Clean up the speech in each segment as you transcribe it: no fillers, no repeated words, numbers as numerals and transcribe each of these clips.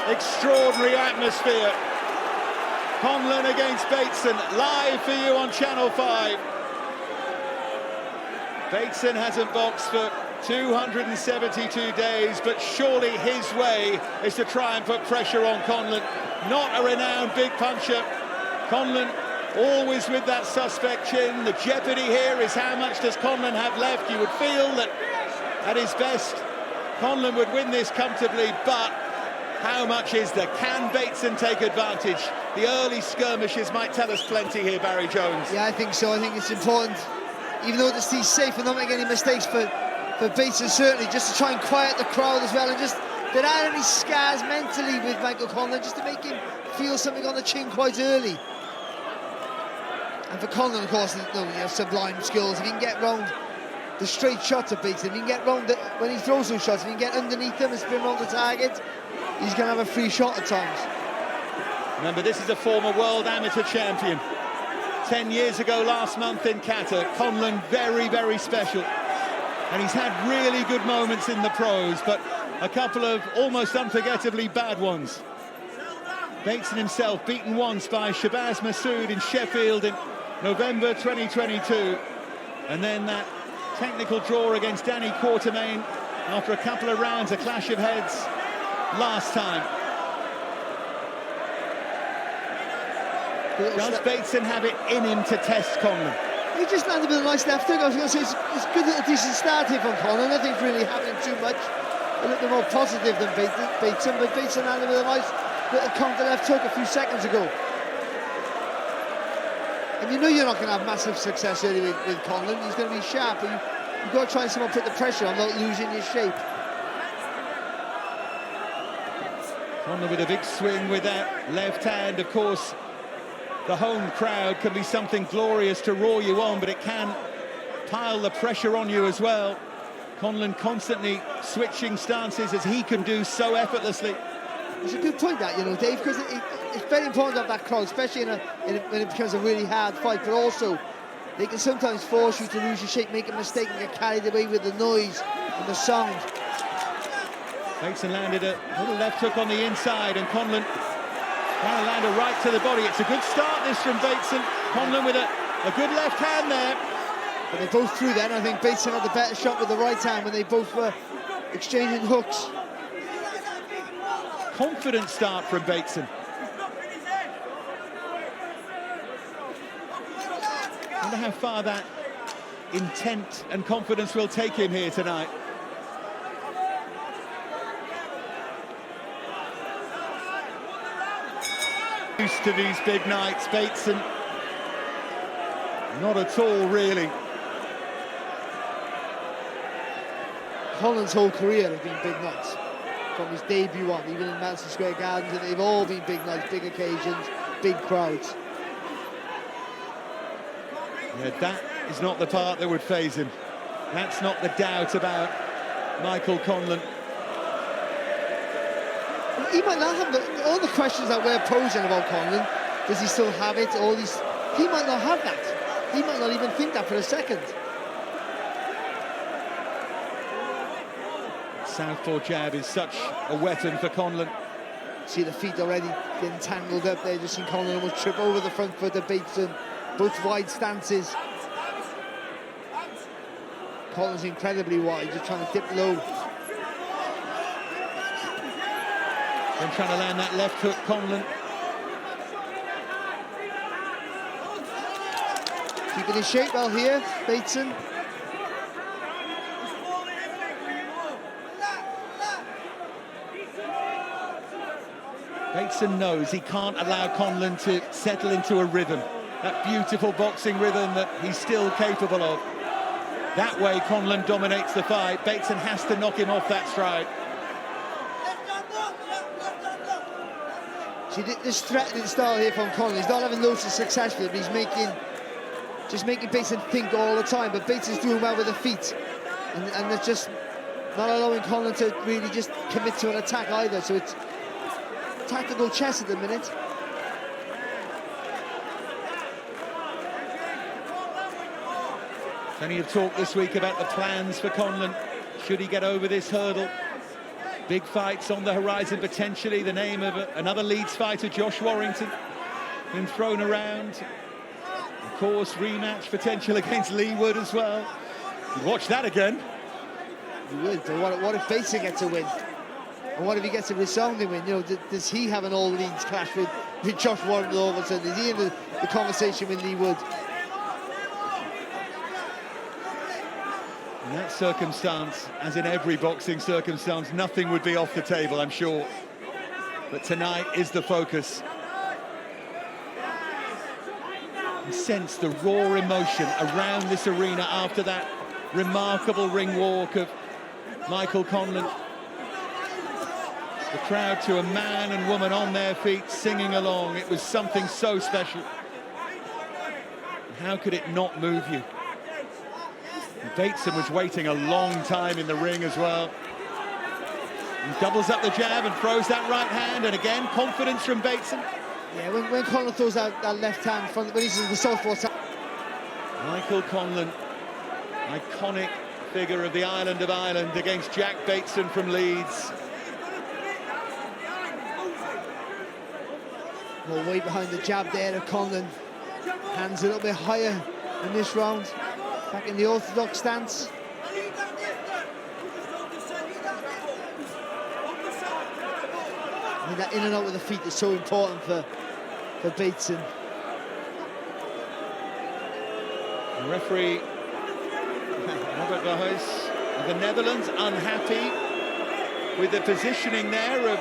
Extraordinary atmosphere. Conlan against Bateson, live for you on Channel 5. Bateson hasn't boxed for 272 days, but surely his way is to try and put pressure on Conlan. Not a renowned big puncher. Conlan always with that suspect chin. The jeopardy here is how much does Conlan have left. You would feel that at his best, Conlan would win this comfortably, but how much is there? Can Bateson take advantage? The early skirmishes might tell us plenty here, Barry Jones. Yeah, I think so. I think it's important, even though to stay safe and not make any mistakes, for Bateson certainly, just to try and quiet the crowd as well, and just there aren't any scars mentally with Michael Conlan, just to make him feel something on the chin quite early. And for Conlan, of course, you know, he has sublime skills. If he can get round the straight shots of Bateson, if he can get round when he throws those shots, if he can get underneath them and spin round the target, he's going to have a free shot at times. Remember, this is a former world amateur champion. 10 years ago last month in Qatar. Conlan, very, very special. And he's had really good moments in the pros, but a couple of almost unforgettably bad ones. Bateson himself beaten once by Shabazz Massoud in Sheffield in November 2022. And then that technical draw against Danny Quartermain after a couple of rounds, a clash of heads last time. Does Bateson have it in him to test Conlan? He just landed with a nice left hook. I was going to say, it's good little decent start here from Conlan. Nothing's really happening too much. A little bit more positive than Bateson, but Bateson landed with a nice little counter left hook a few seconds ago. And you know you're not going to have massive success early with Conlan. He's going to be sharp, but you've got to try and somehow put the pressure on without losing your shape. Conlan with a big swing with that left hand. Of course, the home crowd can be something glorious to roar you on, but it can pile the pressure on you as well. Conlan constantly switching stances, as he can do so effortlessly. It's a good point, that, you know, Dave, because it's very important to have that crowd, especially when it becomes a really hard fight, but also they can sometimes force you to lose your shape, make a mistake and get carried away with the noise and the sound. Bateson landed a little left hook on the inside, and Conlan trying to land a right to the body. It's a good start, this, from Bateson. Conlan with a good left hand there. But they both threw then. I think Bateson had the better shot with the right hand when they both were exchanging hooks. Confident start from Bateson. I wonder how far that intent and confidence will take him here tonight. Used to these big nights, Bateson. Not at all, really. Conlan's whole career has been big nights. From his debut on, even in Madison Square Gardens, and they've all been big nights, big occasions, big crowds. Yeah, that is not the part that would faze him. That's not the doubt about Michael Conlan. He might not have all the questions that we're posing about Conlan. Does he still have it? All these, he might not have that. He might not even think that for a second. Southpaw jab is such a weapon for Conlan. See the feet already getting tangled up there. Just seen Conlan almost trip over the front foot of Bateson. Both wide stances. Conlan's incredibly wide, just trying to dip low. Then trying to land that left hook, Conlan. Keeping his shape well here, Bateson. Bateson knows he can't allow Conlan to settle into a rhythm, that beautiful boxing rhythm that he's still capable of. That way Conlan dominates the fight. Bateson has to knock him off that stride. See, this threatening style here from Conlan, he's not having loads of success with it, but he's just making Bateson think all the time. But Bateson's doing well with the feet, and they're just not allowing Conlan to really just commit to an attack either. So it's tactical chess at the minute. Plenty of talk this week about the plans for Conlan. Should he get over this hurdle? Big fights on the horizon, potentially. The name of another Leeds fighter, Josh Warrington, been thrown around. Of course, rematch potential against Lee Wood as well. You'd watch that again. You would, but what if Bateson gets a win? And what if he gets a resounding win? You know, does he have an all-Leeds clash with Josh Warrington all of a sudden? Is he in the conversation with Lee Wood? In that circumstance, as in every boxing circumstance, nothing would be off the table, I'm sure. But tonight is the focus. You sense the raw emotion around this arena after that remarkable ring walk of Michael Conlan. The crowd, to a man and woman on their feet, singing along. It was something so special. How could it not move you? And Bateson was waiting a long time in the ring as well. He doubles up the jab and throws that right hand, and again, confidence from Bateson. Yeah, when Conlan throws out that left hand front, when he's in the southpaw side. Michael Conlan, iconic figure of the island of Ireland, against Jack Bateson from Leeds. Well, way behind the jab there of Conlan. Hands a little bit higher in this round. Back in the orthodox stance. I mean, that in and out with the feet is so important for Bateson. The referee, Robert Verhuis of the Netherlands, unhappy with the positioning there of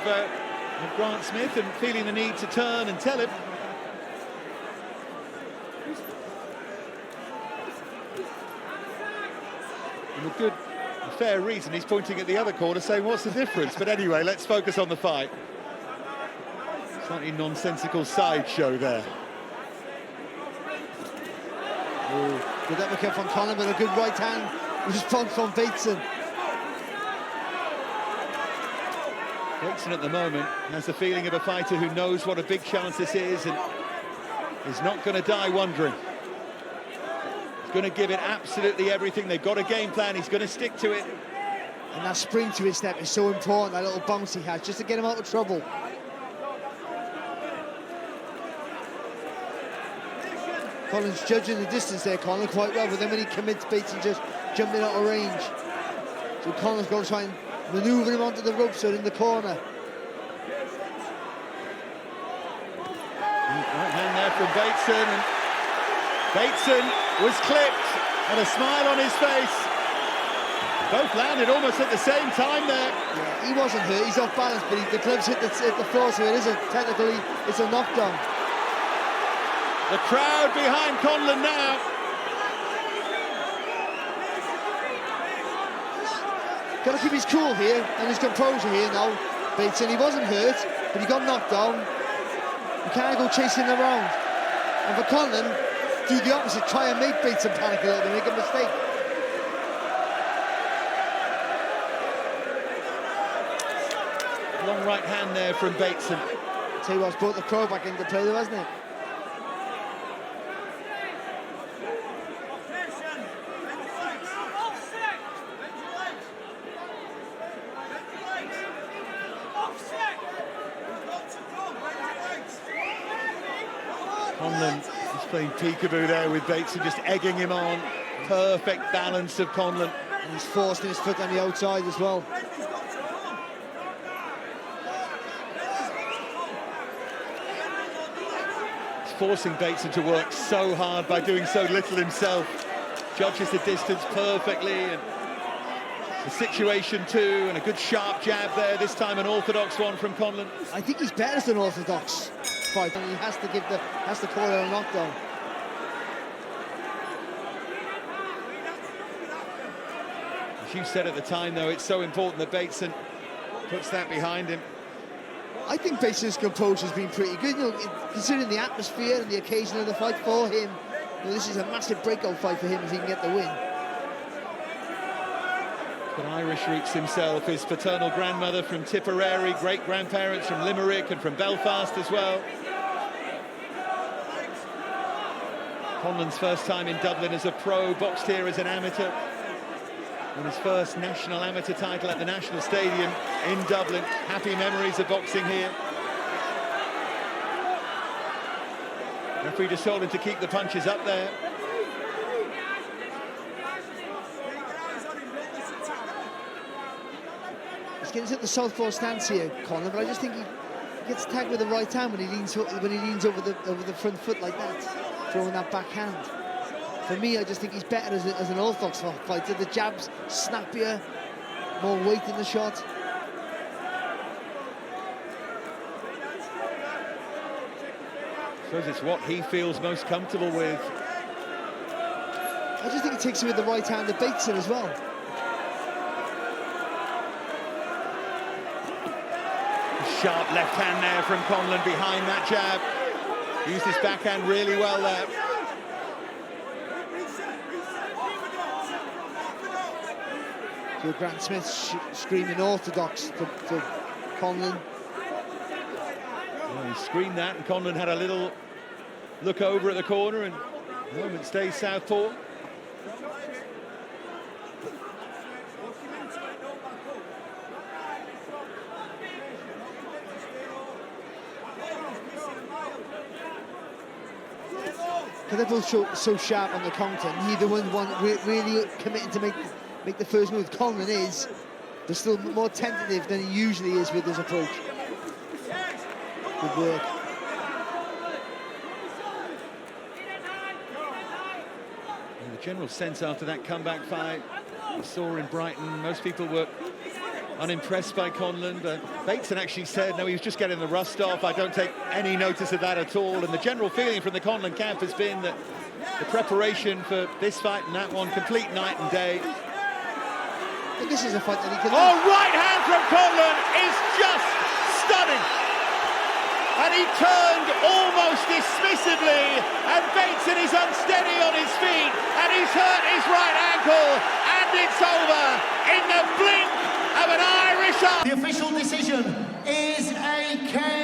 Grant Smith and feeling the need to turn and tell him. And with good, fair reason, he's pointing at the other corner saying, what's the difference? But anyway, let's focus on the fight. Slightly nonsensical sideshow there. Oh, good uppercut from Conlan, but a good right hand response from Bateson. Bateson at the moment has the feeling of a fighter who knows what a big chance this is and is not going to die wondering. He's going to give it absolutely everything. They've got a game plan, he's going to stick to it. And that spring to his step is so important, that little bounce he has, just to get him out of trouble. Conlan's judging the distance there, Conlan, quite well, but then when he commits, Bateson just jumping out of range. So Conlan's got to try and manoeuvre him onto the ropes or in the corner. Right hand there from Bateson, and Bateson was clipped and a smile on his face. Both landed almost at the same time there. Yeah, he wasn't hurt, he's off balance, but the gloves hit the floor, so it is technically it's a knockdown. The crowd behind Conlan now. Got to keep his cool here and his composure here now. Bateson, he wasn't hurt, but he got knocked down. You can't go chasing around. And for Conlan, do the opposite, try and make Bateson panic a little bit, make a mistake. Long right hand there from Bateson. I'll tell you what's brought the crowd back into play though, hasn't it? Conlan is playing peekaboo there with Bateson, just egging him on. Perfect balance of Conlan. And he's forcing his foot on the outside as well. He's forcing Bateson to work so hard by doing so little himself. Judges the distance perfectly, and the situation too, and a good sharp jab there, this time an orthodox one from Conlan. I think he's better than orthodox fight, and he has to call it a knockdown. As you said at the time, though, it's so important that Bateson puts that behind him. I think Bateson's composure has been pretty good, you know, considering the atmosphere and the occasion of the fight for him. You know, this is a massive breakout fight for him if he can get the win. But Irish roots himself, his paternal grandmother from Tipperary, great-grandparents from Limerick and from Belfast as well. Conlan's first time in Dublin as a pro, boxed here as an amateur. won his first national amateur title at the National Stadium in Dublin. Happy memories of boxing here. Referee just told him to keep the punches up there. He's getting into the southpaw stance here, Conlan, but I just think he gets tagged with the right hand when he leans over the front foot like that, throwing that backhand. For me, I just think he's better as an orthodox fighter. The jab's snappier, more weight in the shot. I suppose it's what he feels most comfortable with. I just think he takes it with the right hand of Bateson as well. Sharp left hand there from Conlan behind that jab. Used his backhand really well there. So Grant Smith screaming orthodox to Conlan. Well, he screamed that, and Conlan had a little look over at the corner, and the moment stays southpaw. Because they're both so sharp on the counter, neither one really committing to make the first move. Conlan is, they're still more tentative than he usually is with his approach. Good work. And the general sense after that comeback fight we saw in Brighton, most people were unimpressed by Conlan, but Bateson actually said, no, he was just getting the rust off. I don't take any notice of that at all. And the general feeling from the Conlan camp has been that the preparation for this fight and that one, complete night and day. But this is a fight that he can... Oh, right hand from Conlan is just stunning. And he turned almost dismissively, and Bateson is unsteady on his feet, and he's hurt his right ankle, and it's over in the blink of an Irish eye. The official decision is a KO.